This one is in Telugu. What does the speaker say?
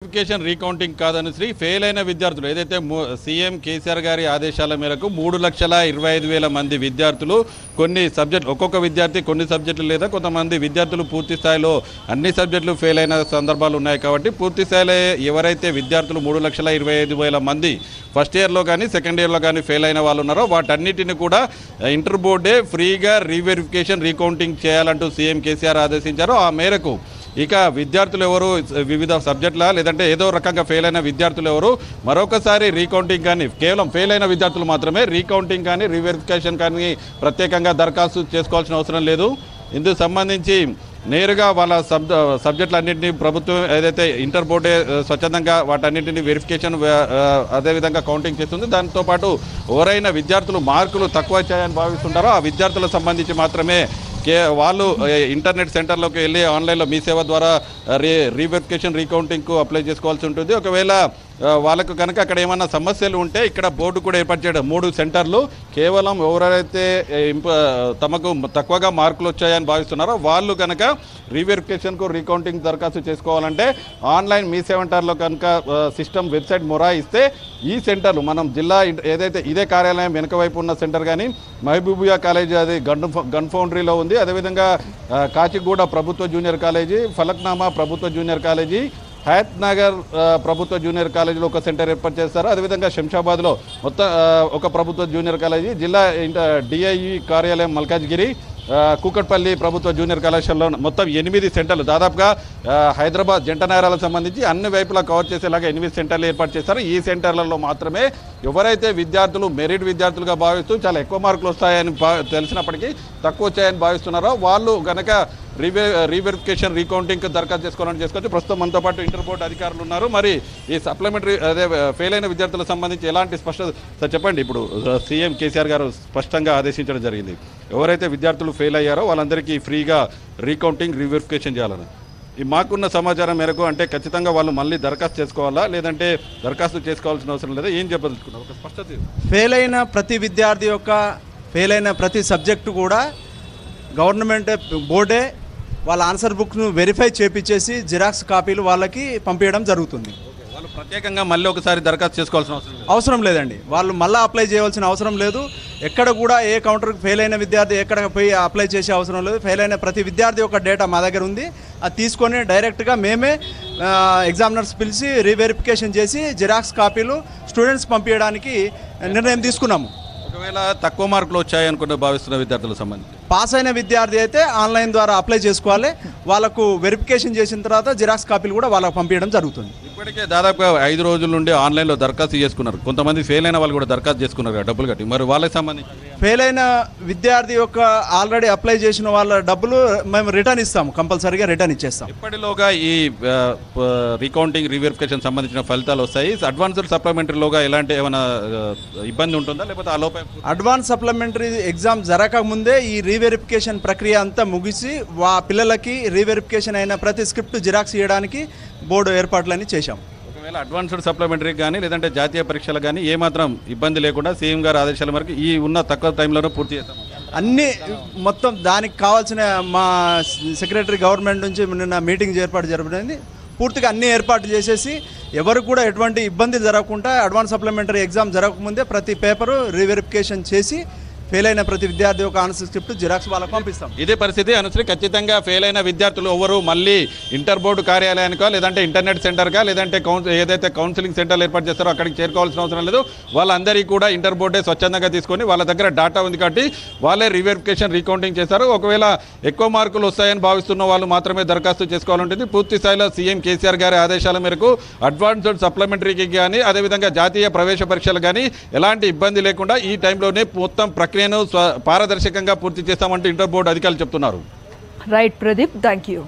వెరిఫికేషన్ రీకౌంటింగ్ కాదని శ్రీ ఫెయిల్ అయిన విద్యార్థులు ఏదైతే సీఎం కేసీఆర్ గారి ఆదేశాల మేరకు 3,25,000 మంది విద్యార్థులు కొన్ని సబ్జెక్టులు ఒక్కొక్క విద్యార్థి కొన్ని సబ్జెక్టులు లేదా కొంతమంది విద్యార్థులు పూర్తి స్థాయిలో అన్ని సబ్జెక్టులు ఫెయిల్ అయిన సందర్భాలు ఉన్నాయి కాబట్టి పూర్తి స్థాయిలో ఎవరైతే విద్యార్థులు 3,25,000 మంది ఫస్ట్ ఇయర్లో కానీ సెకండ్ ఇయర్లో కానీ ఫెయిల్ అయిన వాళ్ళు ఉన్నారో వాటన్నిటిని కూడా ఇంటర్ బోర్డే ఫ్రీగా రీవెరిఫికేషన్ రీకౌంటింగ్ చేయాలంటూ సీఎం కేసీఆర్ ఆదేశించారు. ఆ మేరకు ఇక విద్యార్థులు ఎవరు వివిధ సబ్జెక్టుల లేదంటే ఏదో రకంగా ఫెయిల్ అయిన విద్యార్థులు ఎవరు మరొకసారి రీకౌంటింగ్ కానీ కేవలం ఫెయిల్ అయిన విద్యార్థులు మాత్రమే రీకౌంటింగ్ కానీ రీవెరిఫికేషన్ కానీ ప్రత్యేకంగా దరఖాస్తు చేసుకోవాల్సిన అవసరం లేదు. ఇందుకు సంబంధించి నేరుగా వాళ్ళ సబ్జెక్టులన్నింటినీ ప్రభుత్వం ఏదైతే ఇంటర్ బోర్డే స్వచ్ఛందంగా వాటన్నింటినీ వెరిఫికేషన్ అదేవిధంగా కౌంటింగ్ చేస్తుంది. దాంతోపాటు ఎవరైనా విద్యార్థులు మార్కులు తక్కువ వచ్చాయని భావిస్తుంటారో ఆ విద్యార్థులకు సంబంధించి మాత్రమే వాళ్ళు ఇంటర్నెట్ సెంటర్లోకి వెళ్ళి ఆన్లైన్లో మీ సేవ ద్వారా రీవెరిఫికేషన్ రీకౌంటింగ్కు అప్లై చేసుకోవాల్సి ఉంటుంది. ఒకవేళ వాళ్ళకు కనుక అక్కడ ఏమైనా సమస్యలు ఉంటే ఇక్కడ బోర్డు కూడా ఏర్పాటు చేయడం 3 సెంటర్లు కేవలం ఎవరైతే తమకు తక్కువగా మార్కులు వచ్చాయని భావిస్తున్నారో వాళ్ళు కనుక రీవెరిఫికేషన్కు రీకౌంటింగ్ దరఖాస్తు చేసుకోవాలంటే ఆన్లైన్ మీ సెంటర్లో కనుక సిస్టమ్ వెబ్సైట్ మొరాయిస్తే ఈ సెంటర్లు మనం జిల్లా ఏదైతే ఇదే కార్యాలయం వెనుక వైపు ఉన్న సెంటర్ కానీ మహబూబియా కాలేజీ అది గన్ ఫౌండరీలో ఉంది. అదేవిధంగా కాచిగూడ ప్రభుత్వ జూనియర్ కాలేజీ, ఫలక్నామా ప్రభుత్వ జూనియర్ కాలేజీ, హయత్ నగర్ ప్రభుత్వ జూనియర్ కాలేజీలో ఒక సెంటర్ ఏర్పాటు చేస్తారు. అదేవిధంగా శంషాబాద్లో మొత్తం ఒక ప్రభుత్వ జూనియర్ కాలేజీ, జిల్లా డిఐఈ కార్యాలయం మల్కాజ్గిరి, కూకట్పల్లి ప్రభుత్వ జూనియర్ కళాశాలలో మొత్తం 8 సెంటర్లు దాదాపుగా హైదరాబాద్ జంట నగరాలకు సంబంధించి అన్ని వైపులా కవర్ చేసేలాగా 8 సెంటర్లు ఏర్పాటు చేస్తారు. ఈ సెంటర్లలో మాత్రమే ఎవరైతే విద్యార్థులు మెరిట్ విద్యార్థులుగా భావిస్తూ చాలా ఎక్కువ మార్కులు వస్తాయని తెలిసినప్పటికీ తక్కువ వచ్చాయని భావిస్తున్నారో వాళ్ళు కనుక రీవెరిఫికేషన్ రీకౌంటింగ్ దరఖాస్తు చేసుకోవాలని చేసుకోవచ్చు. ప్రస్తుతం మనతో పాటు ఇంటర్ బోర్డు అధికారులు ఉన్నారు. మరి ఈ సప్లిమెంటరీ అదే ఫెయిల్ అయిన విద్యార్థులకు సంబంధించి ఎలాంటి స్పష్టత సార్ చెప్పండి. ఇప్పుడు సీఎం కేసీఆర్ గారు స్పష్టంగా ఆదేశించడం జరిగింది ఎవరైతే విద్యార్థులు ఫెయిల్ అయ్యారో వాళ్ళందరికీ ఫ్రీగా రీకౌంటింగ్ రీవెరిఫికేషన్ చేయాలని. ఈ మాకున్న సమాచారం మేరకు అంటే ఖచ్చితంగా వాళ్ళు మళ్ళీ దరఖాస్తు చేసుకోవాలా లేదంటే దరఖాస్తు చేసుకోవాల్సిన అవసరం లేదా ఏం చెప్పదలుచుకున్నారు ఒక స్పష్టత. ఫెయిల్ అయిన ప్రతి విద్యార్థి యొక్క ఫెయిల్ అయిన ప్రతి సబ్జెక్టు కూడా గవర్నమెంట్ బోర్డే వాళ్ళ ఆన్సర్ బుక్ను వెరిఫై చేపించేసి జిరాక్స్ కాపీలు వాళ్ళకి పంపించడం జరుగుతుంది. వాళ్ళు ప్రత్యేకంగా మళ్ళీ ఒకసారి దరఖాస్తు చేసుకోవాల్సిన అవసరం లేదండి. వాళ్ళు మళ్ళీ అప్లై చేయవలసిన అవసరం లేదు. ఎక్కడ కూడా ఏ కౌంటర్కి ఫెయిల్ అయిన విద్యార్థి ఎక్కడ పోయి అప్లై చేసే అవసరం లేదు. ఫెయిల్ అయిన ప్రతి విద్యార్థి యొక్క డేటా మా దగ్గర ఉంది. అది తీసుకొని డైరెక్ట్గా మేమే ఎగ్జామినర్స్ పిలిచి రీవెరిఫికేషన్ చేసి జిరాక్స్ కాపీలు స్టూడెంట్స్ పంపించడానికి నిర్ణయం తీసుకున్నాము. ఒకవేళ తక్కువ మార్కులు వచ్చాయనుకుంటే భావిస్తున్న విద్యార్థులకు సంబంధించి పాస్ అయిన విద్యార్థి అయితే ఆన్లైన్ ద్వారా అప్లై చేసుకోవాలి. వాళ్ళకు వెరిఫికేషన్ చేసిన తర్వాత జిరాక్స్ కాపీలు కూడా వాళ్ళకు పంపించడం జరుగుతుంది. ఇప్పటికే దాదాపుగా 5 రోజుల నుండి ఆన్లైన్లో దరఖాస్తు చేసుకున్నారు. కొంతమంది ఫెయిల్ అయిన వాళ్ళు కూడా దరఖాస్తు చేసుకున్నారు డబ్బులు కట్టి. మరి వాళ్ళకి సంబంధించి ఫెయిల్ అయిన విద్యార్థి యొక్క ఆల్రెడీ అప్లై చేసిన వాళ్ళ డబ్బులు మేము రిటర్న్ ఇస్తాము. కంపల్సరీగా రిటర్న్ ఇచ్చేస్తాం. ఇప్పటిలోగా ఈ రీకౌంటింగ్ రీవెరిఫికేషన్ సంబంధించిన ఫలితాలు వస్తాయి. అడ్వాన్స్డ్ సప్లిమెంటరీలోగా ఎలాంటి ఏమైనా ఇబ్బంది ఉంటుందా లేకపోతే ఆ లోపల అడ్వాన్స్ సప్లిమెంటరీ ఎగ్జామ్ జరగకముందే ఈ రీవెరిఫికేషన్ ప్రక్రియ అంతా ముగిసి పిల్లలకి రీవెరిఫికేషన్ అయిన ప్రతి స్క్రిప్ట్ జిరాక్స్ ఇవ్వడానికి బోర్డు ఏర్పాట్లని చేశాం. ఒకవేళ అడ్వాన్స్డ్ సప్లిమెంటరీ కానీ లేదంటే జాతీయ పరీక్షలు కానీ ఏమాత్రం ఇబ్బంది లేకుండా సీఎం గారి ఆదేశాల మేరకు ఈ ఉన్న తక్కువ టైంలోనే పూర్తి చేస్తాం. అన్నీ మొత్తం దానికి కావాల్సిన మా సెక్రటరీ గవర్నమెంట్ నుంచి నిన్న మీటింగ్ ఏర్పాటు జరపడింది. పూర్తిగా అన్ని ఏర్పాట్లు చేసేసి ఎవరికి కూడా ఎటువంటి ఇబ్బంది జరగకుండా అడ్వాన్స్ సప్లిమెంటరీ ఎగ్జామ్ జరగకముందే ప్రతి పేపరు రీవెరిఫికేషన్ చేసి ఫెయిల్ అయిన ప్రతి విద్యార్థి ఒక ఆన్సర్ స్క్రిప్ట్ జిరాక్స్ వాళ్ళకి పంపిస్తాం. ఇదే పరిస్థితి అనుసరి ఖచ్చితంగా ఫెయిల్ అయిన విద్యార్థులు ఎవరు మళ్ళీ ఇంటర్ బోర్డు కార్యాలయానికో లేదంటే ఇంటర్నెట్ సెంటర్గా లేదంటే ఏదైతే కౌన్సిలింగ్ సెంటర్లు ఏర్పాటు చేస్తారో అక్కడికి చేరుకోవాల్సిన అవసరం లేదు. వాళ్ళందరికీ కూడా ఇంటర్ బోర్డే స్వచ్ఛందంగా తీసుకొని వాళ్ళ దగ్గర డేటా ఉంది కాబట్టి వాళ్ళే రీవెరిఫికేషన్ రీకౌంటింగ్ చేస్తారు. ఒకవేళ ఎక్కువ మార్కులు వస్తాయని భావిస్తున్న వాళ్ళు మాత్రమే దరఖాస్తు చేసుకోవాలంటుంది. పూర్తి స్థాయిలో సీఎం కేసీఆర్ గారి ఆదేశాల మేరకు అడ్వాన్స్డ్ సప్లిమెంటరీకి కానీ అదేవిధంగా జాతీయ ప్రవేశ పరీక్షలు కానీ ఎలాంటి ఇబ్బంది లేకుండా ఈ టైంలోనే మొత్తం ప్రక్రియను పారదర్శకంగా పూర్తి చేస్తామంటూ ఇంటర్ బోర్డు అధికారులు చెప్తున్నారు. Right Pradeep, thank you.